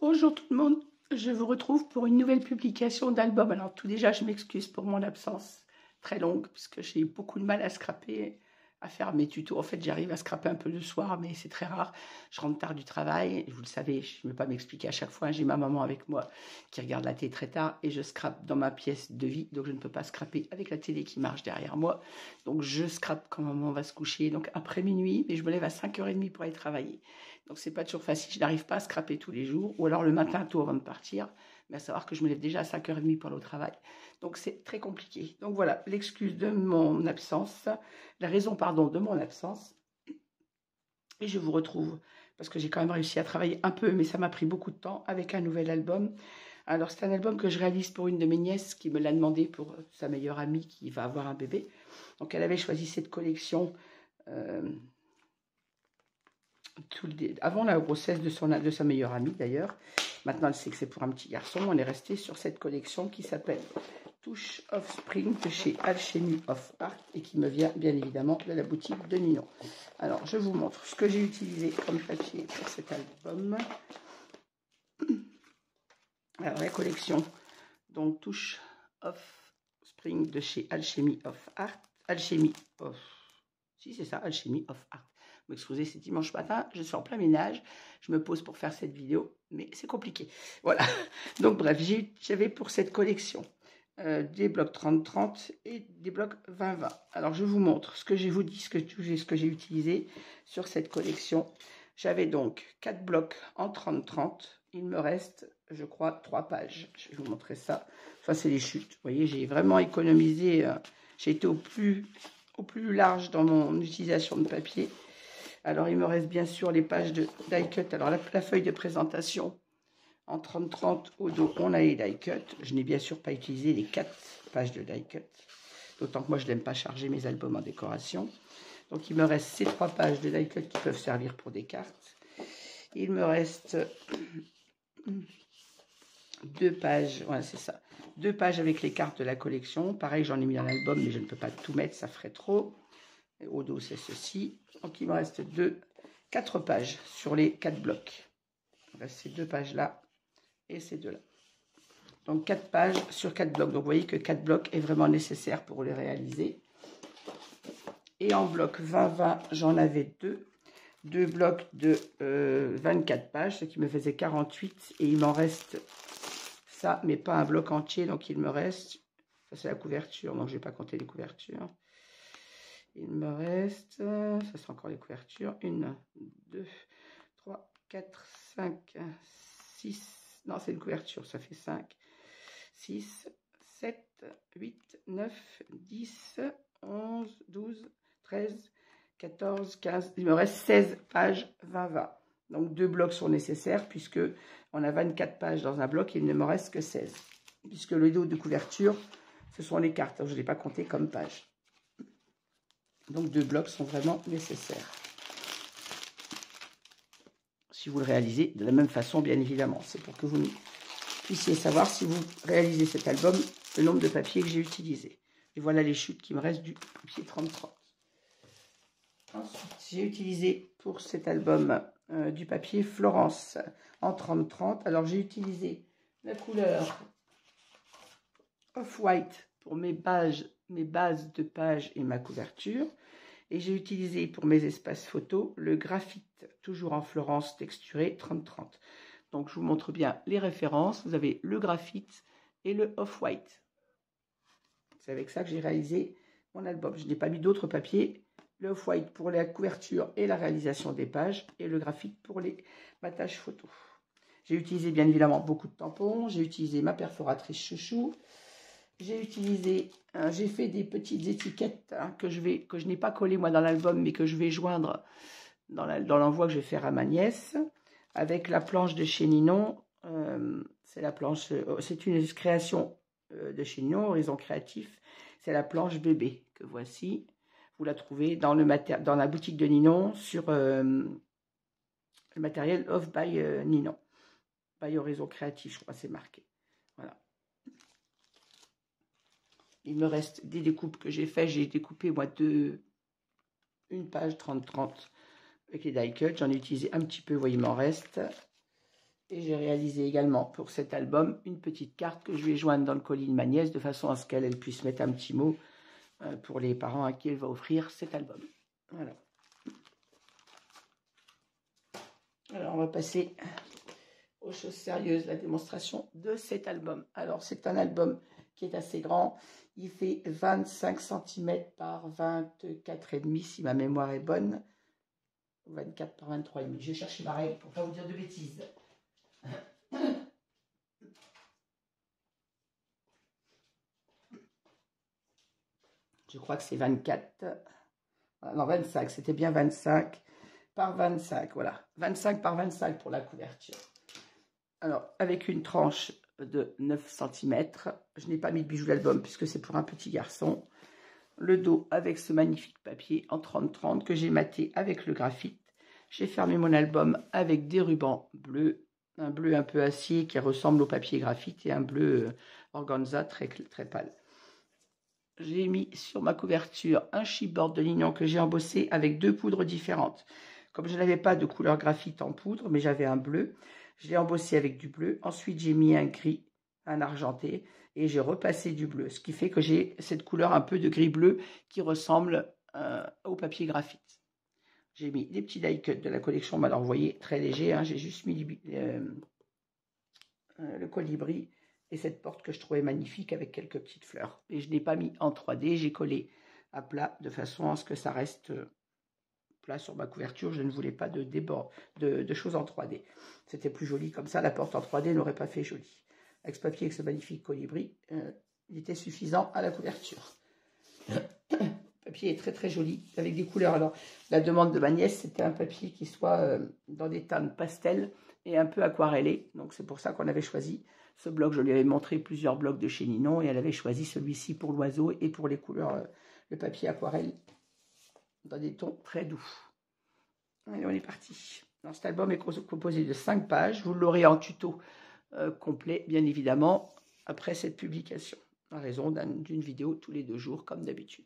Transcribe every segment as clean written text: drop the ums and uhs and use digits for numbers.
Bonjour tout le monde, je vous retrouve pour une nouvelle publication d'album. Alors tout déjà, je m'excuse pour mon absence très longue, puisque j'ai eu beaucoup de mal à scraper, à faire mes tutos. En fait, j'arrive à scraper un peu le soir, mais c'est très rare. Je rentre tard du travail, vous le savez, je ne vais pas m'expliquer à chaque fois. J'ai ma maman avec moi qui regarde la télé très tard, et je scrape dans ma pièce de vie, donc je ne peux pas scraper avec la télé qui marche derrière moi. Donc je scrape quand maman va se coucher, donc après minuit, mais je me lève à 5h30 pour aller travailler. Donc c'est pas toujours facile, je n'arrive pas à scraper tous les jours, ou alors le matin tôt avant de partir, mais à savoir que je me lève déjà à 5h30 pour aller au travail. Donc c'est très compliqué. Donc voilà, l'excuse de mon absence, la raison, pardon, de mon absence. Et je vous retrouve, parce que j'ai quand même réussi à travailler un peu, mais ça m'a pris beaucoup de temps, avec un nouvel album. Alors c'est un album que je réalise pour une de mes nièces qui me l'a demandé pour sa meilleure amie qui va avoir un bébé. Donc elle avait choisi cette collection avant la grossesse de sa meilleure amie d'ailleurs. Maintenant elle sait que c'est pour un petit garçon. On est resté sur cette collection qui s'appelle Touch of Spring de chez Alchemy of Art et qui me vient bien évidemment de la boutique de Ninon. Alors je vous montre ce que j'ai utilisé comme papier pour cet album. Alors la collection, donc Touch of Spring de chez Alchemy of Art. Alchemy of Art. Excusez, c'est dimanche matin, je suis en plein ménage, je me pose pour faire cette vidéo, mais c'est compliqué. Voilà, donc bref, j'avais pour cette collection des blocs 30-30 et des blocs 20-20. Alors je vous montre ce que je vous dis, ce que j'ai utilisé sur cette collection. J'avais donc 4 blocs en 30-30, il me reste, je crois, 3 pages. Je vais vous montrer ça. Ça, c'est les chutes. Vous voyez, j'ai vraiment économisé, j'ai été au plus large dans mon utilisation de papier. Alors, il me reste bien sûr les pages de die cut. Alors, la feuille de présentation en 30-30 au dos, on a les die cut. Je n'ai bien sûr pas utilisé les 4 pages de die cut. D'autant que moi, je n'aime pas charger mes albums en décoration. Donc, il me reste ces 3 pages de die cut qui peuvent servir pour des cartes. Il me reste 2 pages, voilà, c'est ça. 2 pages avec les cartes de la collection. Pareil, j'en ai mis dans l'album, mais je ne peux pas tout mettre, ça ferait trop. Et au dos, c'est ceci. Donc, il me reste 4 pages sur les 4 blocs. Il me reste ces 2 pages-là et ces 2-là. Donc, 4 pages sur 4 blocs. Donc, vous voyez que 4 blocs est vraiment nécessaire pour les réaliser. Et en bloc 20-20, j'en avais 2. 2 blocs de 24 pages, ce qui me faisait 48. Et il m'en reste ça, mais pas un bloc entier. Donc, il me reste... Ça, c'est la couverture. Donc, je ne vais pas compter les couvertures. Il me reste, ça c'est encore les couvertures, 1, 2, 3, 4, 5, 6, non c'est une couverture, ça fait 5, 6, 7, 8, 9, 10, 11, 12, 13, 14, 15, il me reste 16 pages 20-20. Donc 2 blocs sont nécessaires puisque on a 24 pages dans un bloc et il ne me reste que 16. Puisque le dos de couverture, ce sont les cartes, je ne l'ai pas compté comme page. Donc 2 blocs sont vraiment nécessaires. Si vous le réalisez de la même façon, bien évidemment. C'est pour que vous puissiez savoir si vous réalisez cet album, le nombre de papiers que j'ai utilisé. Et voilà les chutes qui me restent du papier 30-30. Ensuite, j'ai utilisé pour cet album du papier Florence en 30-30. Alors j'ai utilisé la couleur Off-White pour mes bases de pages et ma couverture. Et j'ai utilisé pour mes espaces photos le graphite, toujours en Florence texturé 30-30. Donc je vous montre bien les références. Vous avez le graphite et le off-white. C'est avec ça que j'ai réalisé mon album. Je n'ai pas mis d'autres papiers. Le off-white pour la couverture et la réalisation des pages. Et le graphite pour les battages photos. J'ai utilisé bien évidemment beaucoup de tampons. J'ai utilisé ma perforatrice chouchou. J'ai fait des petites étiquettes que je n'ai pas collées moi dans l'album, mais que je vais joindre dans l'envoi que je vais faire à ma nièce, avec la planche de chez Ninon. C'est une création de chez Ninon, Horizon Créatif. C'est la planche bébé que voici. Vous la trouvez dans la boutique de Ninon sur le matériel Off by Ninon. By Horizon Créatif, je crois c'est marqué. Voilà. Il me reste des découpes que j'ai fait. J'ai découpé moi une page 30-30 avec les die cut. J'en ai utilisé un petit peu, vous voyez, il m'en reste. Et j'ai réalisé également pour cet album une petite carte que je vais joindre dans le colis de ma nièce de façon à ce qu'elle puisse mettre un petit mot pour les parents à qui elle va offrir cet album. Voilà. Alors on va passer aux choses sérieuses, la démonstration de cet album. Alors c'est un album qui est assez grand. Il fait 25 cm par 24,5 si ma mémoire est bonne. 24 par 23,5. Je vais chercher ma règle pour ne pas vous dire de bêtises. Je crois que c'est 24. Non, 25. C'était bien 25 par 25. Voilà. 25 par 25 pour la couverture. Alors, avec une tranche de 9 cm. Je n'ai pas mis de bijoux d'album puisque c'est pour un petit garçon. Le dos avec ce magnifique papier en 30-30 que j'ai maté avec le graphite. J'ai fermé mon album avec des rubans bleus. Un bleu un peu acier qui ressemble au papier graphite et un bleu organza très pâle. J'ai mis sur ma couverture un chipboard de lignon que j'ai embossé avec 2 poudres différentes. Comme je n'avais pas de couleur graphite en poudre, mais j'avais un bleu, je l'ai embossé avec du bleu. Ensuite, j'ai mis un gris, un argenté, et j'ai repassé du bleu. Ce qui fait que j'ai cette couleur un peu de gris-bleu qui ressemble au papier graphite. J'ai mis des petits die cuts de la collection, mais alors vous voyez, très léger, hein, j'ai juste mis le colibri et cette porte que je trouvais magnifique avec quelques petites fleurs. Et je n'ai pas mis en 3D, j'ai collé à plat de façon à ce que ça reste plat sur ma couverture. Je ne voulais pas de choses en 3D. C'était plus joli comme ça, la porte en 3D n'aurait pas fait joli. Avec ce papier, avec ce magnifique colibri, il était suffisant à la couverture. Le papier est très joli, avec des couleurs. Alors, la demande de ma nièce, c'était un papier qui soit dans des teintes pastel et un peu aquarellé. Donc, c'est pour ça qu'on avait choisi ce bloc. Je lui avais montré plusieurs blocs de chez Ninon et elle avait choisi celui-ci pour l'oiseau et pour les couleurs, le papier aquarelle dans des tons très doux. Allez, on est parti. Alors, cet album est composé de 5 pages. Vous l'aurez en tuto complet, bien évidemment, après cette publication, à raison d'une vidéo tous les 2 jours, comme d'habitude.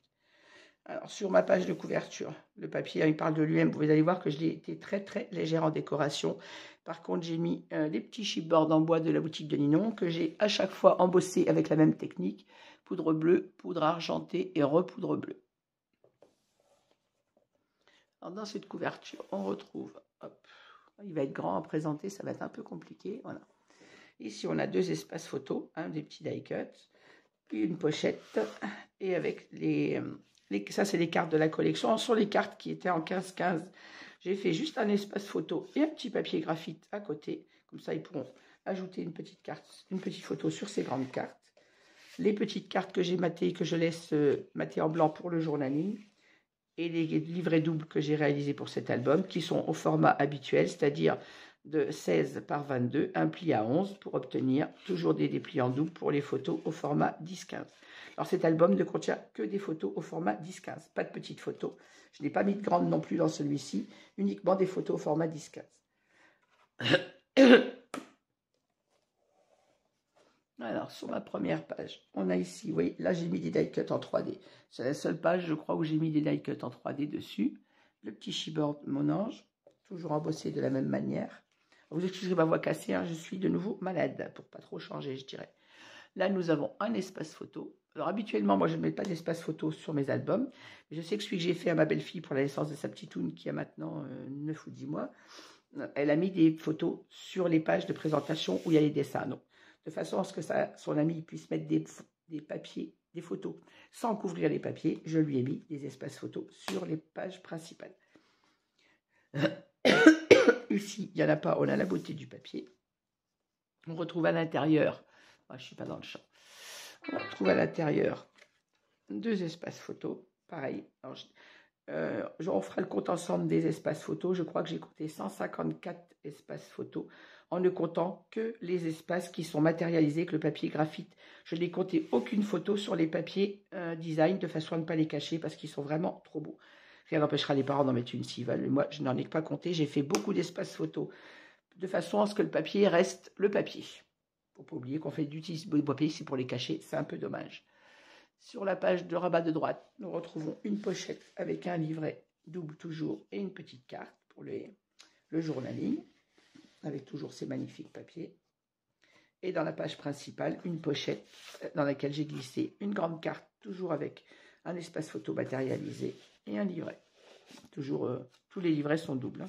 Alors, sur ma page de couverture, le papier, il parle de lui-même. Vous allez voir que je l'ai été très légère en décoration. Par contre, j'ai mis les petits chipboards en bois de la boutique de Ninon que j'ai à chaque fois embossé avec la même technique. Poudre bleue, poudre argentée et repoudre bleue. Alors, dans cette couverture, on retrouve, hop, il va être grand à présenter, ça va être un peu compliqué, voilà. Ici, on a 2 espaces photos, des petits die cuts, puis une pochette, et avec ça, c'est les cartes de la collection. Sur les cartes qui étaient en 15-15, j'ai fait juste un espace photo et un petit papier graphite à côté. Comme ça, ils pourront ajouter une petite carte, une petite photo sur ces grandes cartes. Les petites cartes que j'ai matées, que je laisse mater en blanc pour le journaling. Et les livrets doubles que j'ai réalisés pour cet album, qui sont au format habituel, c'est-à-dire de 16 par 22, un pli à 11, pour obtenir toujours des dépliants doubles pour les photos au format 10-15. Alors cet album ne contient que des photos au format 10-15, pas de petites photos. Je n'ai pas mis de grandes non plus dans celui-ci, uniquement des photos au format 10-15. Alors, sur ma première page, on a ici, oui, là j'ai mis des die cuts en 3D. C'est la seule page, je crois, où j'ai mis des die cuts en 3D dessus. Le petit chipboard, mon ange, toujours embossé de la même manière. Vous excuserez ma voix cassée, hein, je suis de nouveau malade, pour pas trop changer, je dirais. Là, nous avons un espace photo. Alors, habituellement, moi, je ne mets pas d'espace photo sur mes albums. Mais je sais que celui que j'ai fait à ma belle-fille pour la naissance de sa petitoune, qui a maintenant 9 ou 10 mois, elle a mis des photos sur les pages de présentation où il y a les dessins. Donc, de façon à ce que son ami puisse mettre des papiers, des photos, sans couvrir les papiers, je lui ai mis des espaces photos sur les pages principales. Ici, il n'y en a pas, on a la beauté du papier. On retrouve à l'intérieur, je ne suis pas dans le champ, on retrouve à l'intérieur 2 espaces photos, pareil. Alors, on fera le compte ensemble des espaces photos. Je crois que j'ai compté 154 espaces photos en ne comptant que les espaces qui sont matérialisés avec le papier graphite. Je n'ai compté aucune photo sur les papiers design de façon à ne pas les cacher parce qu'ils sont vraiment trop beaux. Rien n'empêchera les parents d'en mettre une s'ils veulent. Moi, je n'en ai pas compté. J'ai fait beaucoup d'espaces photos de façon à ce que le papier reste le papier. Il ne faut pas oublier qu'on fait d'utiliser le papier, c'est pour les cacher. C'est un peu dommage. Sur la page de rabat de droite, nous retrouvons une pochette avec un livret double toujours et une petite carte pour le journaling. avec toujours ces magnifiques papiers. Et dans la page principale, une pochette dans laquelle j'ai glissé une grande carte, toujours avec un espace photo matérialisé et un livret. Toujours, tous les livrets sont doubles.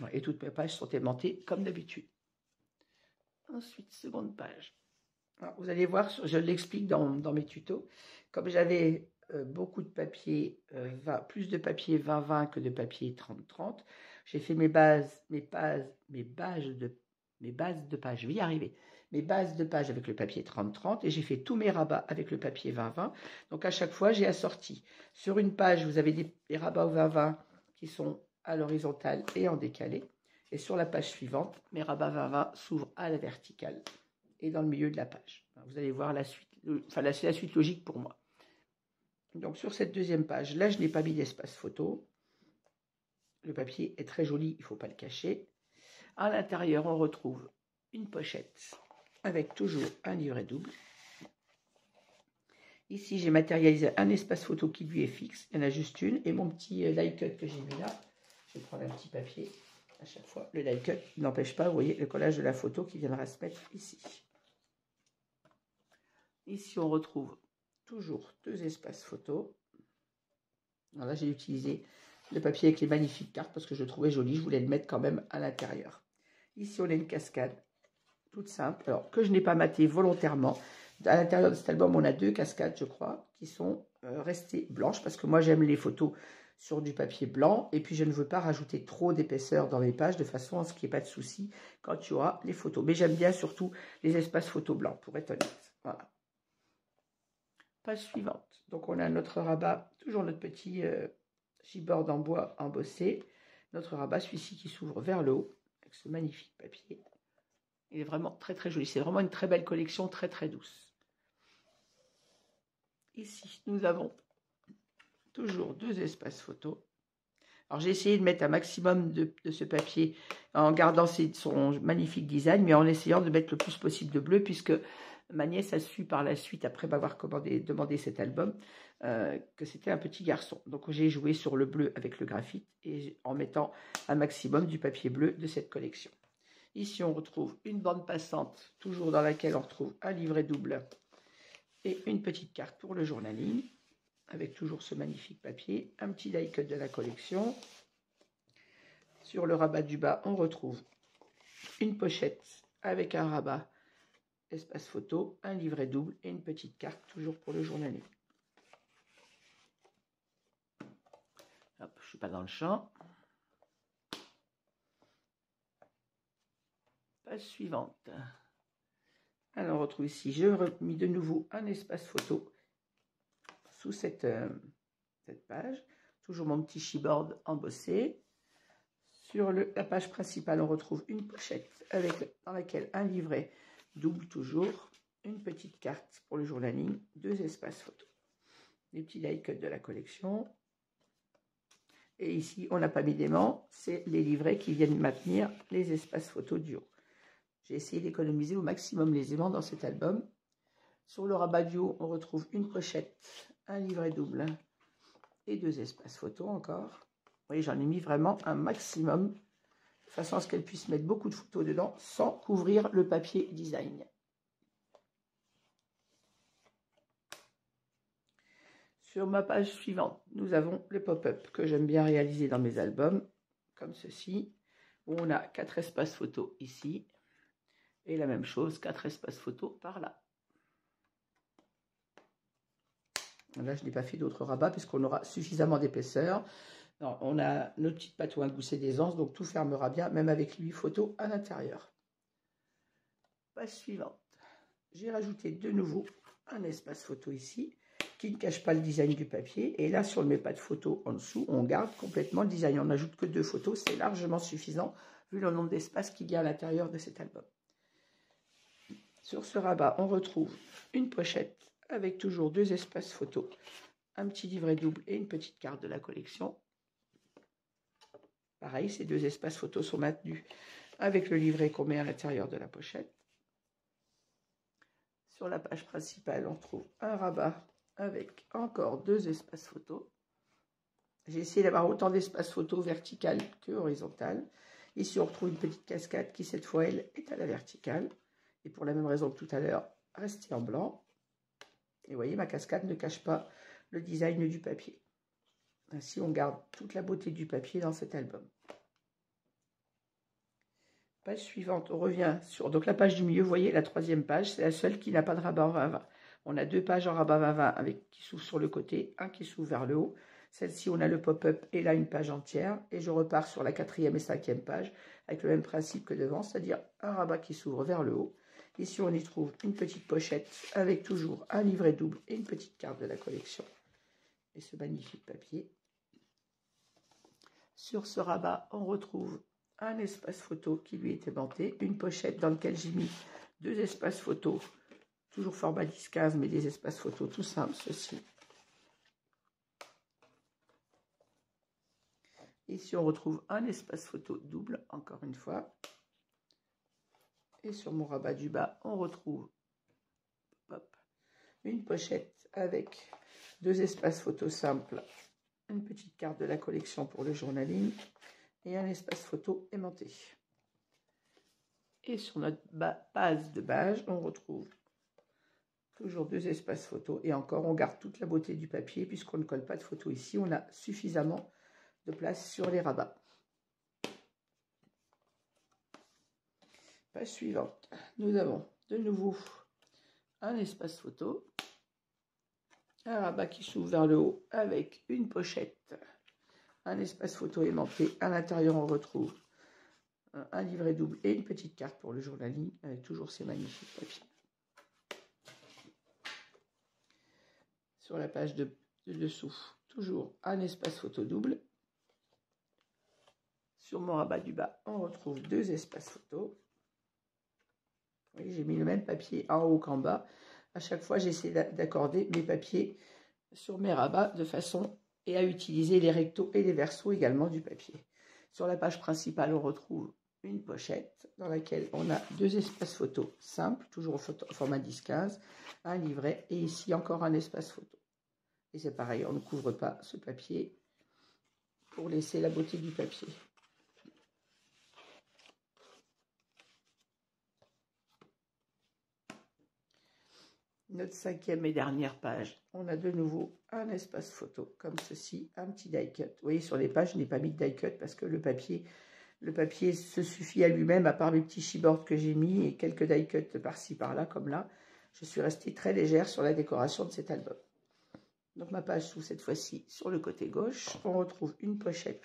Hein. Et toutes mes pages sont aimantées comme d'habitude. Ensuite, seconde page. Alors, vous allez voir, je l'explique dans mes tutos. Comme j'avais beaucoup de papier, plus de papier 20-20 que de papier 30-30, j'ai fait mes bases de page, je vais y arriver. Mes bases de page avec le papier 30-30 et j'ai fait tous mes rabats avec le papier 20-20. Donc à chaque fois, j'ai assorti. Sur une page, vous avez des rabats au 20-20 qui sont à l'horizontale et en décalé. Et sur la page suivante, mes rabats 20-20 s'ouvrent à la verticale et dans le milieu de la page. Vous allez voir la suite, c'est la suite logique pour moi. Donc sur cette deuxième page, là je n'ai pas mis d'espace photo. Le papier est très joli, il ne faut pas le cacher. À l'intérieur, on retrouve une pochette avec toujours un livret double. Ici, j'ai matérialisé un espace photo qui lui est fixe. Il y en a juste une. Et mon petit die cut que j'ai mis là, je vais prendre un petit papier à chaque fois. Le die cut n'empêche pas, vous voyez, le collage de la photo qui viendra se mettre ici. Ici, on retrouve toujours deux espaces photos. Alors là, j'ai utilisé le papier avec les magnifiques cartes parce que je le trouvais joli. Je voulais le mettre quand même à l'intérieur. Ici, on a une cascade toute simple, alors que je n'ai pas maté volontairement. À l'intérieur de cet album, on a deux cascades, je crois, qui sont restées blanches parce que moi, j'aime les photos sur du papier blanc et puis je ne veux pas rajouter trop d'épaisseur dans mes pages de façon à ce qu'il n'y ait pas de souci quand tu auras les photos. Mais j'aime bien surtout les espaces photos blancs, pour être honnête. Voilà. Page suivante. Donc, on a notre rabat, toujours notre petit chipboard en bois embossé. Notre rabat, celui-ci qui s'ouvre vers le haut, avec ce magnifique papier. Il est vraiment très très joli. C'est vraiment une très belle collection, très très douce. Ici, nous avons toujours deux espaces photos. Alors, j'ai essayé de mettre un maximum de ce papier en gardant son magnifique design, mais en essayant de mettre le plus possible de bleu, puisque ma nièce a su par la suite, après m'avoir demandé cet album, que c'était un petit garçon. Donc, j'ai joué sur le bleu avec le graphite et en mettant un maximum du papier bleu de cette collection. Ici, on retrouve une bande passante, toujours dans laquelle on retrouve un livret double et une petite carte pour le journaling, avec toujours ce magnifique papier, un petit die cut de la collection. Sur le rabat du bas, on retrouve une pochette avec un rabat, espace photo, un livret double et une petite carte, toujours pour le journaling. Hop, je ne suis pas dans le champ. Page suivante. Alors, on retrouve ici, je remis de nouveau un espace photo sous cette page. Toujours mon petit chipboard embossé. Sur la page principale, on retrouve une pochette dans laquelle un livret double toujours, une petite carte pour le journaling, deux espaces photo. Les petits die cut de la collection. Et ici, on n'a pas mis d'aimant, c'est les livrets qui viennent maintenir les espaces photos du haut. J'ai essayé d'économiser au maximum les aimants dans cet album. Sur le rabat du haut, on retrouve une pochette, un livret double et deux espaces photos encore. Vous voyez, j'en ai mis vraiment un maximum, de façon à ce qu'elle puisse mettre beaucoup de photos dedans sans couvrir le papier design. Sur ma page suivante, nous avons le pop-up que j'aime bien réaliser dans mes albums, comme ceci, où on a 4 espaces photos ici. Et la même chose, 4 espaces photos par là. Là, je n'ai pas fait d'autres rabats puisqu'on aura suffisamment d'épaisseur. On a notre petite pâte à gousset d'aisance, donc tout fermera bien, même avec 8 photos à l'intérieur. Page suivante. J'ai rajouté de nouveau un espace photo ici, qui ne cache pas le design du papier. Et là, sur mes pattes photos en dessous, on garde complètement le design. On n'ajoute que 2 photos, c'est largement suffisant, vu le nombre d'espaces qu'il y a à l'intérieur de cet album. Sur ce rabat, on retrouve une pochette avec toujours 2 espaces photos, un petit livret double et une petite carte de la collection. Pareil, ces 2 espaces photos sont maintenus avec le livret qu'on met à l'intérieur de la pochette. Sur la page principale, on trouve un rabat avec encore 2 espaces photos. J'ai essayé d'avoir autant d'espace photo vertical que horizontal. Ici, on retrouve une petite cascade qui, cette fois, elle, est à la verticale. Et pour la même raison que tout à l'heure, restée en blanc. Et vous voyez, ma cascade ne cache pas le design du papier. Ainsi, on garde toute la beauté du papier dans cet album. Page suivante, on revient sur donc la page du milieu. Vous voyez, la 3e page, c'est la seule qui n'a pas de rabat en 20-20. On a 2 pages en rabat 20-20 qui s'ouvrent sur le côté, un qui s'ouvre vers le haut. Celle-ci, on a le pop-up et là une page entière. Et je repars sur la 4e et 5e page avec le même principe que devant, c'est-à-dire un rabat qui s'ouvre vers le haut. Ici, on y trouve une petite pochette avec toujours un livret double et une petite carte de la collection. Et ce magnifique papier. Sur ce rabat, on retrouve un espace photo qui lui est aimanté, une pochette dans laquelle j'ai mis 2 espaces photos, toujours format 10-15, mais des espaces photos tout simples, ceci. Ici, on retrouve un espace photo double, encore une fois. Et sur mon rabat du bas, on retrouve une pochette avec 2 espaces photos simples, une petite carte de la collection pour le journaling et un espace photo aimanté. Et sur notre base de base, on retrouve toujours 2 espaces photos. Et encore, on garde toute la beauté du papier puisqu'on ne colle pas de photos ici. On a suffisamment de place sur les rabats. Page suivante. Nous avons de nouveau un espace photo. Un rabat qui s'ouvre vers le haut avec une pochette. Un espace photo aimanté. À l'intérieur, on retrouve un livret double et une petite carte pour le journaling avec toujours ces magnifiques papiers. Sur la page de dessous, toujours un espace photo double. Sur mon rabat du bas, on retrouve 2 espaces photo. Oui, j'ai mis le même papier en haut qu'en bas. À chaque fois, j'essaie d'accorder mes papiers sur mes rabats de façon à utiliser les rectos et les versos également du papier. Sur la page principale, on retrouve une pochette dans laquelle on a 2 espaces photos simples, toujours au format 10-15, un livret et ici encore un espace photo. Et c'est pareil, on ne couvre pas ce papier pour laisser la beauté du papier. Notre 5e et dernière page, on a de nouveau un espace photo comme ceci, un petit die cut. Vous voyez, sur les pages, je n'ai pas mis de die cut parce que le papier se suffit à lui-même, à part les petits chipboards que j'ai mis et quelques die cuts par-ci, par-là, comme là. Je suis restée très légère sur la décoration de cet album. Donc ma page s'ouvre cette fois-ci sur le côté gauche. On retrouve une pochette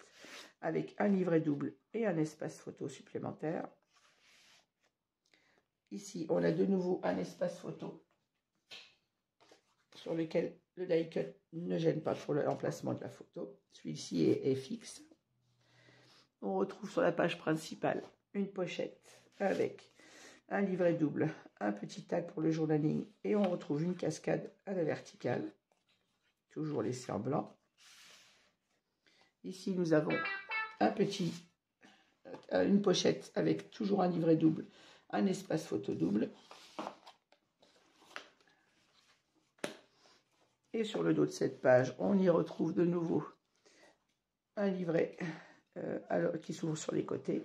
avec un livret double et un espace photo supplémentaire. Ici, on a de nouveau un espace photo sur lequel le die cut ne gêne pas pour l'emplacement de la photo. Celui-ci est fixe. On retrouve sur la page principale une pochette avec un livret double, un petit tag pour le journaling et on retrouve une cascade à la verticale, toujours laissée en blanc. Ici, nous avons une pochette avec toujours un livret double, un espace photo double. Et sur le dos de cette page, on y retrouve de nouveau un livret qui s'ouvre sur les côtés.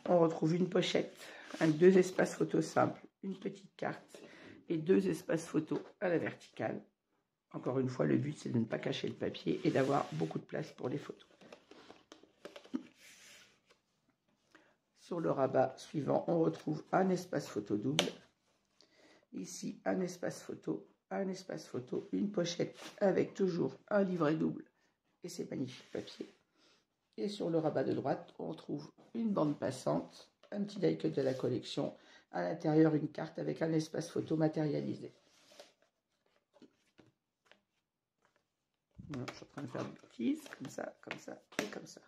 On retrouve une pochette avec 2 espaces photos simples, une petite carte et 2 espaces photos à la verticale. Encore une fois, le but, c'est de ne pas cacher le papier et d'avoir beaucoup de place pour les photos. Sur le rabat suivant, on retrouve un espace photo double. Ici, un espace photo, une pochette avec toujours un livret double et ces magnifiques papiers. Et sur le rabat de droite, on trouve une bande passante, un petit die cut de la collection, à l'intérieur une carte avec un espace photo matérialisé. Je suis en train de faire des bêtises, comme ça et comme ça.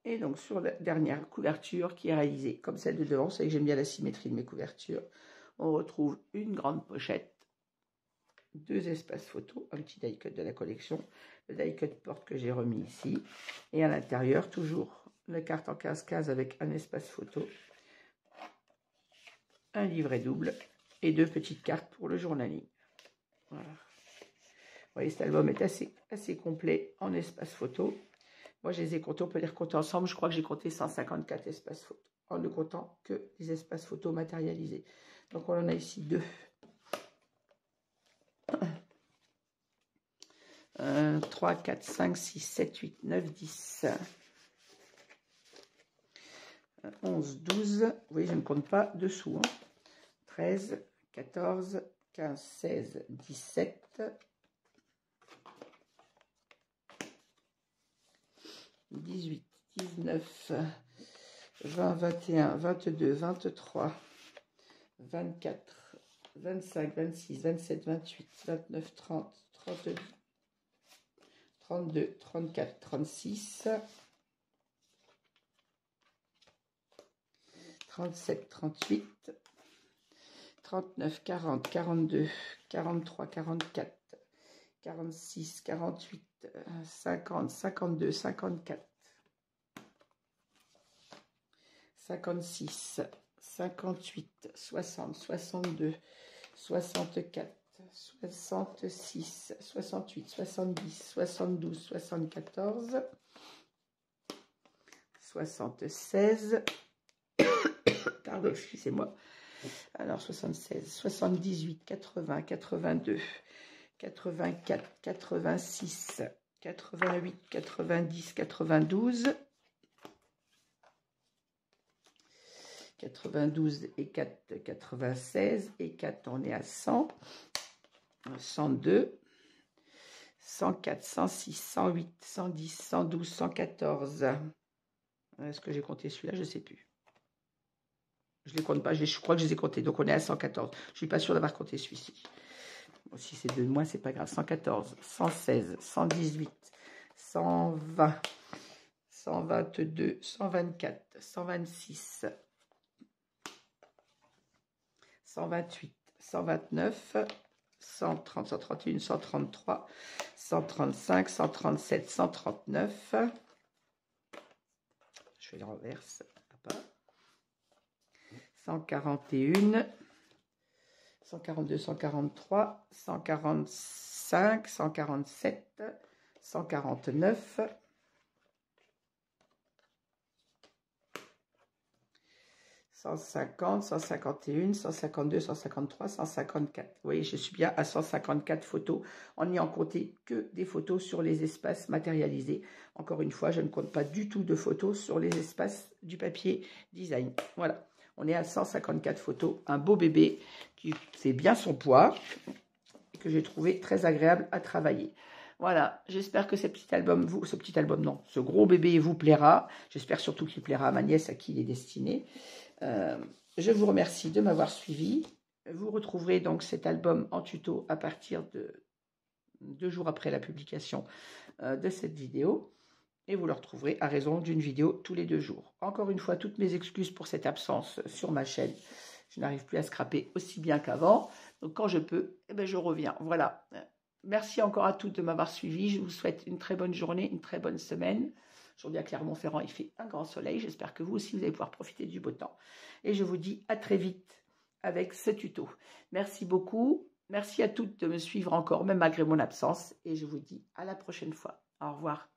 Et donc sur la dernière couverture qui est réalisée comme celle de devant, vous savez que j'aime bien la symétrie de mes couvertures, on retrouve une grande pochette, 2 espaces photos, un petit die cut de la collection, le die cut porte que j'ai remis ici, et à l'intérieur toujours la carte en 15-15 avec un espace photo, un livret double et 2 petites cartes pour le journaling. Voilà. voyez, cet album est assez complet en espace photo. Moi, je les ai comptés, on peut les recompter ensemble. Je crois que j'ai compté 154 espaces photo, en ne comptant que les espaces photos matérialisés. Donc, on en a ici 2. 3, 4, 5, 6, 7, 8, 9, 10. 11, 12. Vous voyez, je ne compte pas dessous. 13, 14, 15, 16, 17. 18, 19, 20, 21, 22, 23, 24, 25, 26, 27, 28, 29, 30, 32, 32, 34, 36, 37, 38, 39, 40, 42, 43, 44, 46, 48, 50, 52, 54, 56, 58, 60, 62, 64, 66, 68, 70, 72, 74, 76, pardon, excusez-moi, alors 76, 78, 80, 82, 84, 86, 88, 90, 92, 92 et 4, 96, et 4, on est à 100, 102, 104, 106, 108, 110, 112, 114. Est-ce que j'ai compté celui-là? Je ne sais plus. Je ne les compte pas, je crois que je les ai comptés, donc on est à 114. Je ne suis pas sûre d'avoir compté celui-ci. Bon, si c'est de moi, c'est pas grave. 114, 116, 118, 120, 122, 124, 126, 128, 129, 130, 131, 133, 135, 137, 139. Je fais le reverse. 141, 142, 143, 145, 147, 149, 150, 151, 152, 153, 154. Vous voyez, je suis bien à 154 photos en n'ayant compté que des photos sur les espaces matérialisés. Encore une fois, je ne compte pas du tout de photos sur les espaces du papier design. Voilà, on est à 154 photos. Un beau bébé qui fait bien son poids et que j'ai trouvé très agréable à travailler. Voilà, j'espère que ce gros bébé vous plaira. J'espère surtout qu'il plaira à ma nièce à qui il est destiné. Je vous remercie de m'avoir suivi. Vous retrouverez donc cet album en tuto à partir de 2 jours après la publication de cette vidéo. Et vous le retrouverez à raison d'une vidéo tous les 2 jours. Encore une fois, toutes mes excuses pour cette absence sur ma chaîne. Je n'arrive plus à scraper aussi bien qu'avant. Donc quand je peux, eh ben, je reviens. Voilà. Merci encore à toutes de m'avoir suivi. Je vous souhaite une très bonne journée, une très bonne semaine. Aujourd'hui à Clermont-Ferrand, il fait un grand soleil. J'espère que vous aussi, vous allez pouvoir profiter du beau temps. Et je vous dis à très vite avec ce tuto. Merci beaucoup. Merci à toutes de me suivre encore, même malgré mon absence. Et je vous dis à la prochaine fois. Au revoir.